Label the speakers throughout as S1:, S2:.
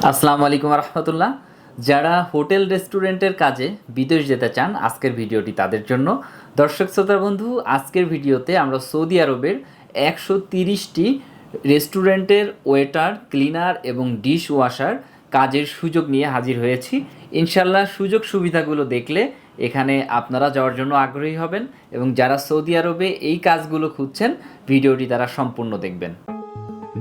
S1: আসসালামু আলাইকুম রহমতুল্লাহ। যারা হোটেল রেস্টুরেন্টের কাজে বিদেশ যেতে চান, আজকের ভিডিওটি তাদের জন্য। দর্শক শ্রোতা বন্ধু, আজকের ভিডিওতে আমরা সৌদি আরবের 130টি রেস্টুরেন্টের ওয়েটার, ক্লিনার এবং ডিশ ওয়াশার কাজের সুযোগ নিয়ে হাজির হয়েছি। ইনশাল্লাহ সুযোগ সুবিধাগুলো দেখলে এখানে আপনারা যাওয়ার জন্য আগ্রহী হবেন, এবং যারা সৌদি আরবে এই কাজগুলো খুঁজছেন ভিডিওটি তারা সম্পূর্ণ দেখবেন।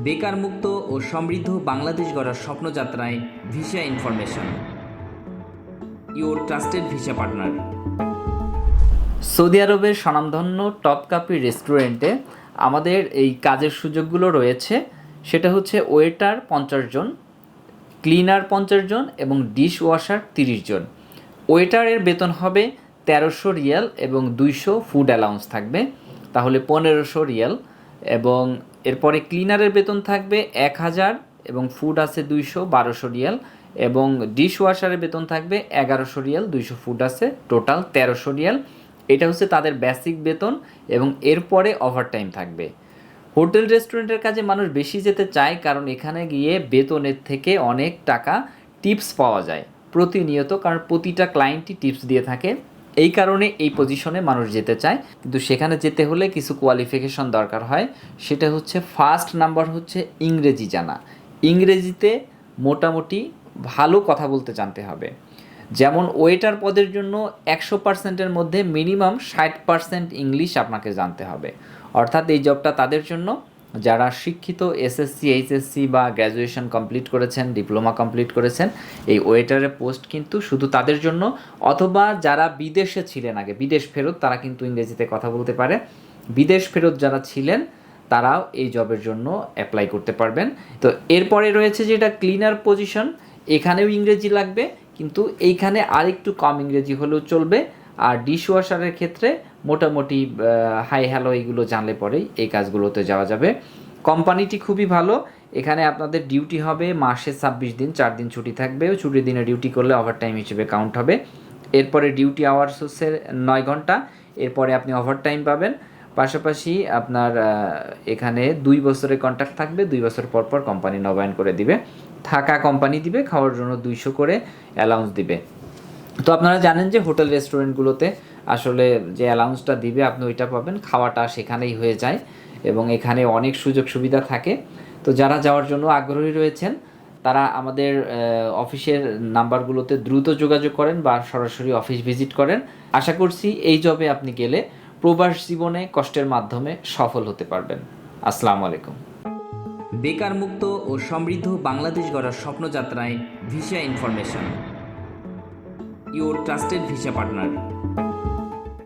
S1: বেকার মুক্ত ও সমৃদ্ধ বাংলাদেশ গড়ার স্বপ্নযাত্রায় visa information, your trusted visa partner. Saudi আরবের স্বনামধন্য টপ কাপি রেস্টুরেন্টে আমাদের এই কাজের সুযোগগুলো রয়েছে। সেটা হচ্ছে ওয়েটার 50 জন, ক্লিনার 50 জন এবং ডিশ ওয়াশার 30 জন। ওয়েটারের বেতন হবে 1300 রিয়াল এবং 200 ফুড অ্যালাউন্স থাকবে, তাহলে 1500 রিয়াল। এবং এরপরে ক্লিনারের বেতন থাকবে 1000 এবং ফুড আছে 200, 1200 রিয়াল। এবং ডিশ ওয়াশারের বেতন থাকবে 1100 রিয়াল, 200 ফুড আছে, টোটাল 1300 রিয়াল। এটা হচ্ছে তাদের বেসিক বেতন, এবং এরপরে ওভারটাইম থাকবে। হোটেল রেস্টুরেন্টের কাজে মানুষ বেশি যেতে চায়, কারণ এখানে গিয়ে বেতনের থেকে অনেক টাকা টিপস পাওয়া যায় প্রতিনিয়ত, কারণ প্রতিটা ক্লায়েন্টই টিপস দিয়ে থাকে। এই কারণে এই পজিশনে মানুষ যেতে চায়, কিন্তু সেখানে যেতে হলে কিছু কোয়ালিফিকেশন দরকার হয়। সেটা হচ্ছে ফার্স্ট নাম্বার হচ্ছে ইংরেজি জানা। ইংরেজিতে মোটামুটি ভালো কথা বলতে জানতে হবে। যেমন ওয়েটার পদের জন্য 100%-এর মধ্যে মিনিমাম 60% ইংলিশ আপনাকে জানতে হবে। অর্থাৎ এই জবটা তাদের জন্য যারা শিক্ষিত, এসএসসি, এইচএসসি বা গ্র্যাজুয়েশন কমপ্লিট করেছেন, ডিপ্লোমা কমপ্লিট করেছেন। এই ওয়েটারের পোস্ট কিন্তু শুধু তাদের জন্য, অথবা যারা বিদেশে ছিলেন আগে, বিদেশ ফেরত, তারা কিন্তু ইংরেজিতে কথা বলতে পারে। বিদেশ ফেরত যারা ছিলেন তারাও এই জবের জন্য অ্যাপ্লাই করতে পারবেন। তো এরপরে রয়েছে যেটা ক্লিনার পজিশন, এখানেও ইংরেজি লাগবে, কিন্তু এইখানে আরেকটু কম ইংরেজি হলেও চলবে। আর ডিশ ওয়াশারের ক্ষেত্রে মোটামুটি হাই হ্যালো এইগুলো জানলে পরেই এই কাজগুলোতে যাওয়া যাবে। কোম্পানিটি খুবই ভালো। এখানে আপনাদের ডিউটি হবে মাসে 26 দিন, 4 দিন ছুটি থাকবে। ছুটির দিনে ডিউটি করলে ওভারটাইম হিসেবে কাউন্ট হবে। এরপরে ডিউটি আওয়ার্স হচ্ছে 9 ঘন্টা। এরপরে আপনি ওভারটাইম পাবেন। পাশাপাশি আপনার এখানে 2 বছরের কন্ট্রাক্ট থাকবে। 2 বছর পর পর কোম্পানি নবায়ন করে দিবে। থাকা কোম্পানি দিবে, খাওয়ার জন্য 200 করে অ্যালাউন্স দিবে। তো আপনারা জানেন যে হোটেল রেস্টুরেন্টগুলোতে আসলে যে অ্যালাউন্সটা দিবে আপনি ওইটা পাবেন, খাওয়াটা সেখানেই হয়ে যায়, এবং এখানে অনেক সুযোগ সুবিধা থাকে। তো যারা যাওয়ার জন্য আগ্রহী রয়েছেন তারা আমাদের অফিসের নাম্বারগুলোতে দ্রুত যোগাযোগ করেন বা সরাসরি অফিস ভিজিট করেন। আশা করছি এই জবে আপনি গেলে প্রবাস জীবনে কষ্টের মাধ্যমে সফল হতে পারবেন। আসসালামু আলাইকুম। বেকার মুক্ত ও সমৃদ্ধ বাংলাদেশ গড়ার স্বপ্নযাত্রায় visa information, your trusted visa partner.